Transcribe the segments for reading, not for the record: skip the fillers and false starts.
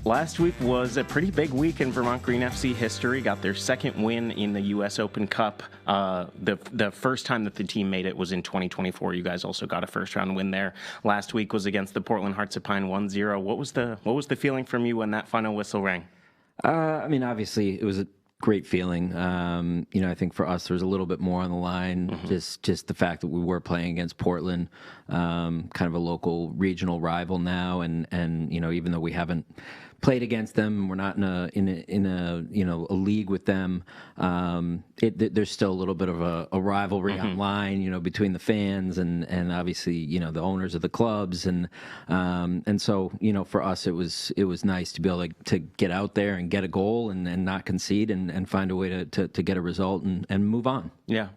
Last week was a pretty big week in Vermont Green FC history. Got their second win in the U.S. Open Cup. The first time that the team made it was in 2024. You guys also got a first-round win there. Last week was against the Portland Hearts of Pine 1-0. What was the feeling from you when that final whistle rang? Obviously, it was a great feeling. I think for us, there was a little bit more on the line. Mm-hmm. Just the fact that we were playing against Portland, kind of a local regional rival now, and even though we haven't played against them, we're not in a league with them. There's still a little bit of a rivalry mm-hmm. online, between the fans and obviously the owners of the clubs, and so for us it was nice to be able to get out there and get a goal and not concede and find a way to get a result and move on. Yeah.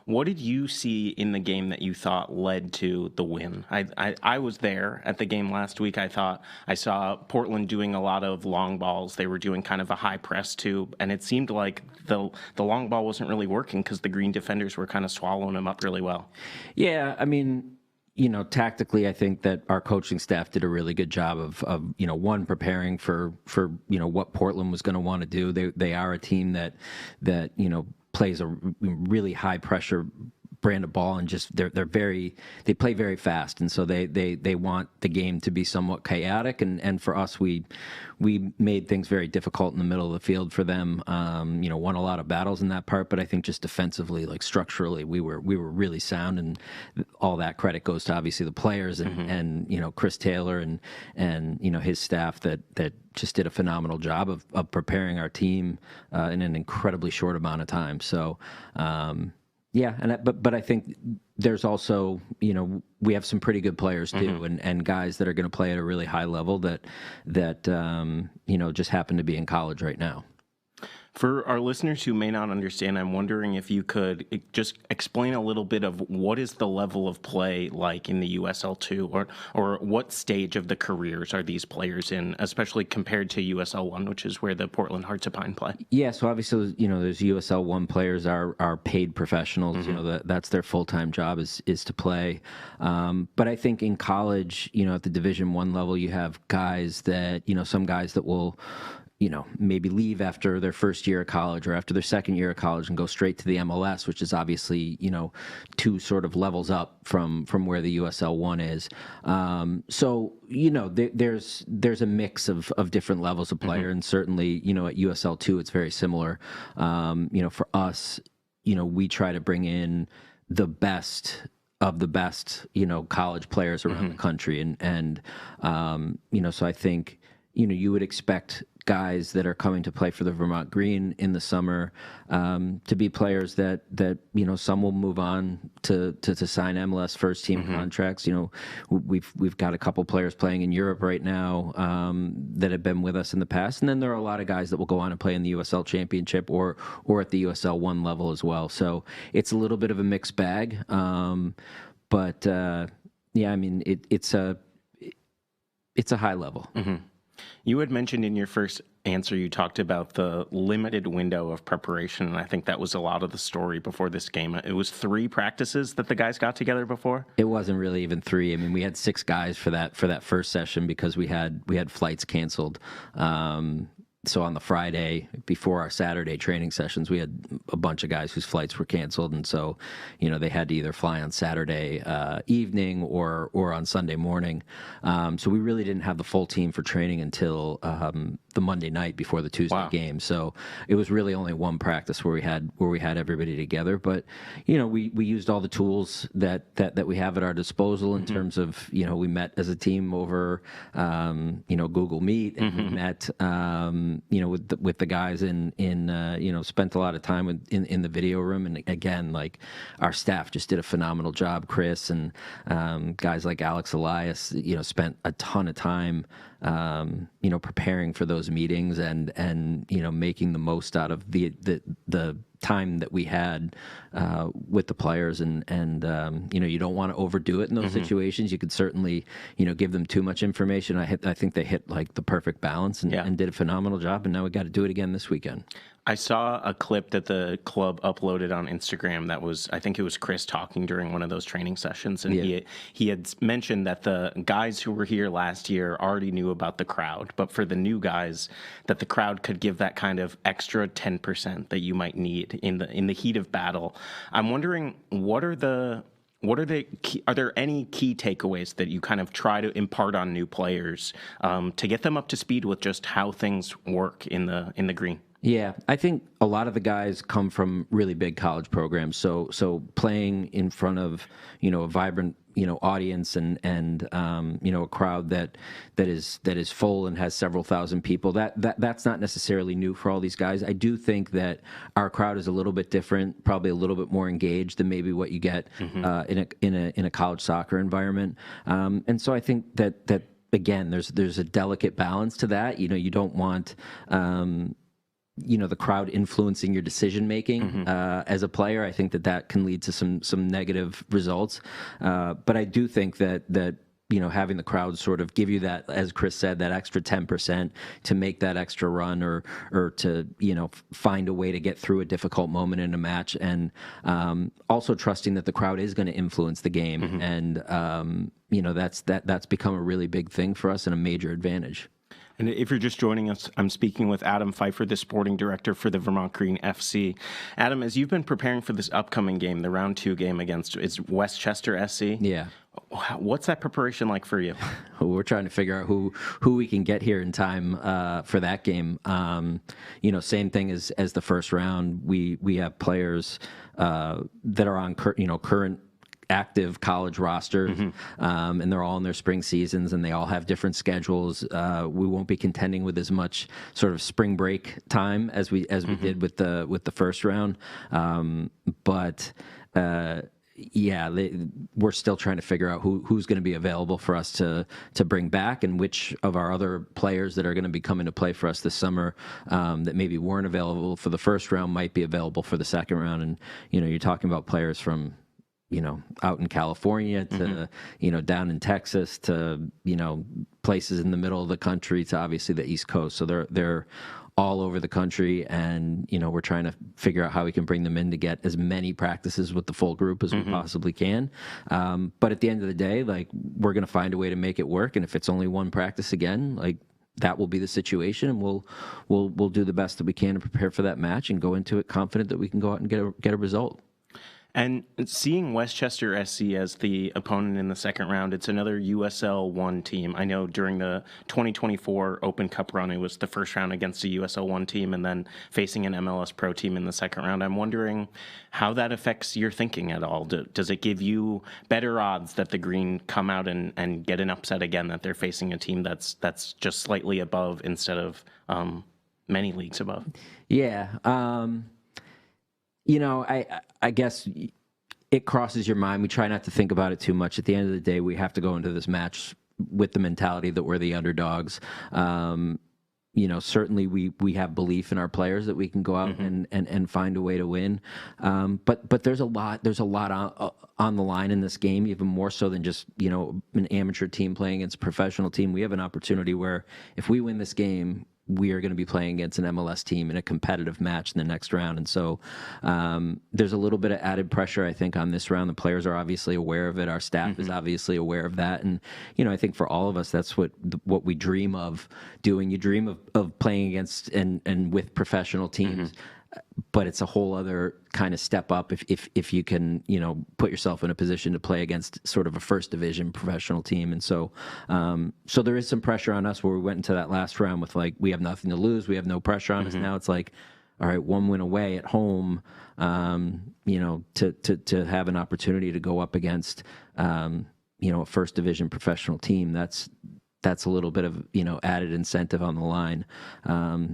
What did you see in the game that you thought led to the win? I was there at the game last week. I thought I saw Portland doing a lot of long balls. They were doing kind of a high press too, and it seemed like the long ball wasn't really working because the Green defenders were kind of swallowing them up really well. Yeah, tactically, I think that our coaching staff did a really good job of one, preparing for what Portland was going to want to do. They are a team that plays a really high pressure brand of ball, and just they play very fast, and so they want the game to be somewhat chaotic, and for us we made things very difficult in the middle of the field for them. Won a lot of battles in that part, but I think just defensively, like structurally, we were really sound, and all that credit goes to obviously the players and mm-hmm. and Chris Taylor and his staff that just did a phenomenal job of preparing our team in an incredibly short amount of time. So. But I think there's also, we have some pretty good players too, mm-hmm. and guys that are going to play at a really high level that just happen to be in college right now. For our listeners who may not understand, I'm wondering if you could just explain a little bit of what is the level of play like in the USL2, or what stage of the careers are these players in, especially compared to USL1, which is where the Portland Hearts of Pine play? Yeah, so obviously, there's USL1 players are paid professionals. Mm-hmm. That's their full-time job is to play. But I think in college, at the Division I level, you have guys that, some guys that will maybe leave after their first year of college or after their second year of college and go straight to the MLS, which is obviously, two sort of levels up from where the USL1 is. So, there's a mix of different levels of player, mm-hmm. and certainly, at USL2, it's very similar. For us, we try to bring in the best of the best, college players around mm-hmm. the country. And so I think, you would expect guys that are coming to play for the Vermont Green in the summer to be players that some will move on to sign MLS first team mm-hmm. contracts. We've got a couple players playing in Europe right now that have been with us in the past, and then there are a lot of guys that will go on and play in the USL Championship or at the USL1 level as well. So it's a little bit of a mixed bag, but it's a high level. Mm-hmm. You had mentioned in your first answer, you talked about the limited window of preparation, and I think that was a lot of the story before this game. It was 3 practices that the guys got together before? It wasn't really even 3. We had 6 guys for that first session because we had flights canceled. So on the Friday before our Saturday training sessions, we had a bunch of guys whose flights were canceled, and so they had to either fly on Saturday evening or on Sunday morning. So we really didn't have the full team for training until the Monday night before the Tuesday game. So it was really only one practice where we had everybody together. But we used all the tools that we have at our disposal in mm-hmm. terms of we met as a team over Google Meet, and mm-hmm. we met. With the guys spent a lot of time in the video room, and again, like our staff just did a phenomenal job. Chris and guys like Alex Elias, spent a ton of time, preparing for those meetings and making the most out of the time that we had with the players, and you don't want to overdo it in those mm-hmm. situations. You could certainly give them too much information. I think they hit like the perfect balance and did a phenomenal job, and now we got to do it again this weekend. I saw a clip that the club uploaded on Instagram that was, I think it was Chris talking during one of those training sessions, and he had mentioned that the guys who were here last year already knew about the crowd, but for the new guys, that the crowd could give that kind of extra 10% that you might need in the heat of battle. I'm wondering, are there any key takeaways that you kind of try to impart on new players to get them up to speed with just how things work in the green? Yeah, I think a lot of the guys come from really big college programs. So playing in front of, a vibrant, audience and a crowd that is full and has several thousand people, that's not necessarily new for all these guys. I do think that our crowd is a little bit different, probably a little bit more engaged than maybe what you get in a college soccer environment. And so I think that again, there's a delicate balance to that. You don't want the crowd influencing your decision making as a player. I think that can lead to some negative results. But I do think that having the crowd sort of give you that, as Chris said, that extra 10% to make that extra run or to find a way to get through a difficult moment in a match, and also trusting that the crowd is going to influence the game, and that's become a really big thing for us and a major advantage. And if you're just joining us, I'm speaking with Adam Pfeifer, the sporting director for the Vermont Green FC. Adam, as you've been preparing for this upcoming game, the round 2 game against Westchester SC, yeah, what's that preparation like for you? We're trying to figure out who we can get here in time for that game. Same thing as the first round. We have players that are on current active college rosters, and they're all in their spring seasons, and they all have different schedules. We won't be contending with as much sort of spring break time as we did with the first round, but we're still trying to figure out who's going to be available for us to bring back, and which of our other players that are going to be coming to play for us this summer that maybe weren't available for the first round might be available for the second round. And you're talking about players from out in California to, down in Texas to, places in the middle of the country to obviously the East Coast. So they're all over the country, and, we're trying to figure out how we can bring them in to get as many practices with the full group as we possibly can. But at the end of the day, we're going to find a way to make it work. And if it's only one practice again, that will be the situation, and we'll do the best that we can to prepare for that match and go into it confident that we can go out and get a result. And seeing Westchester SC as the opponent in the second round, it's another USL 1 team. I know during the 2024 Open Cup run, it was the first round against a USL 1 team and then facing an MLS Pro team in the second round. I'm wondering how that affects your thinking at all. Does it give you better odds that the Green come out and get an upset again, that they're facing a team that's just slightly above instead of many leagues above? Yeah. I guess it crosses your mind. We try not to think about it too much. At the end of the day, we have to go into this match with the mentality that we're the underdogs. Certainly we have belief in our players that we can go out and find a way to win. But there's a lot on the line in this game, even more so than just, an amateur team playing against a professional team. We have an opportunity where if we win this game, we are going to be playing against an MLS team in a competitive match in the next round. And so there's a little bit of added pressure, I think, on this round. The players are obviously aware of it. Our staff is obviously aware of that. And, I think for all of us, that's what we dream of doing. You dream of playing against and with professional teams. But it's a whole other kind of step up if you can, put yourself in a position to play against sort of a first division professional team. And so there is some pressure on us where we went into that last round with we have nothing to lose. We have no pressure on us. Now it's all right, one win away at home, to have an opportunity to go up against, a first division professional team. That's a little bit of, added incentive on the line.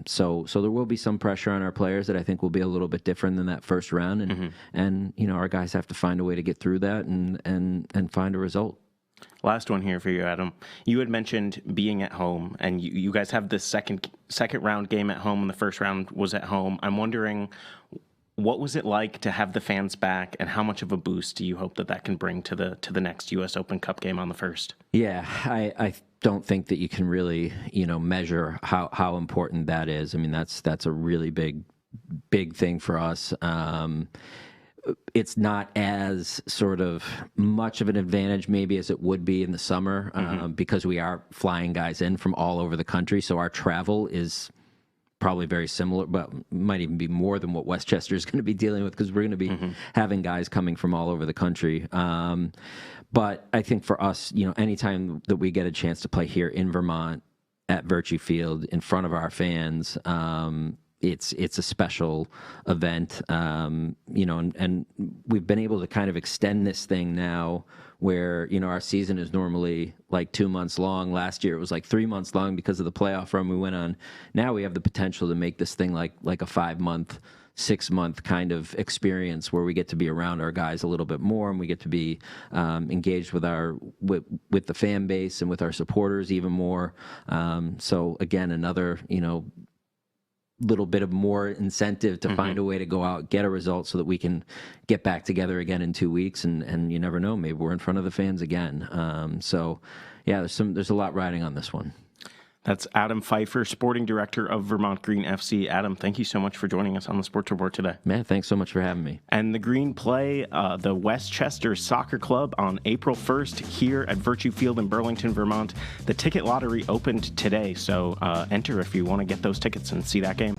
So there will be some pressure on our players that I think will be a little bit different than that first round. And our guys have to find a way to get through that and find a result. Last one here for you, Adam. You had mentioned being at home, and you guys have this second round game at home, and the first round was at home. I'm wondering, what was it like to have the fans back, and how much of a boost do you hope that can bring to the next U.S. Open Cup game on the first? Yeah, I don't think that you can really, measure how important that is. I mean, that's a really big big thing for us. It's not as sort of much of an advantage maybe as it would be in the summer because we are flying guys in from all over the country. So our travel is probably very similar, but might even be more than what Westchester is going to be dealing with because we're going to be having guys coming from all over the country. But I think for us, anytime that we get a chance to play here in Vermont at Virtue Field in front of our fans, it's a special event, and we've been able to kind of extend this thing now where, our season is normally like 2 months long. Last year it was like 3 months long because of the playoff run we went on. Now we have the potential to make this thing like a 5-month, 6-month kind of experience where we get to be around our guys a little bit more, and we get to be engaged with with the fan base and with our supporters even more. So again, another, little bit of more incentive to find a way to go out, get a result so that we can get back together again in 2 weeks. And you never know, maybe we're in front of the fans again. So yeah, there's a lot riding on this one. That's Adam Pfeifer, sporting director of Vermont Green FC. Adam, thank you so much for joining us on the Sports Report today. Man, thanks so much for having me. And the Green play the Westchester Soccer Club on April 1st here at Virtue Field in Burlington, Vermont. The ticket lottery opened today, so enter if you want to get those tickets and see that game.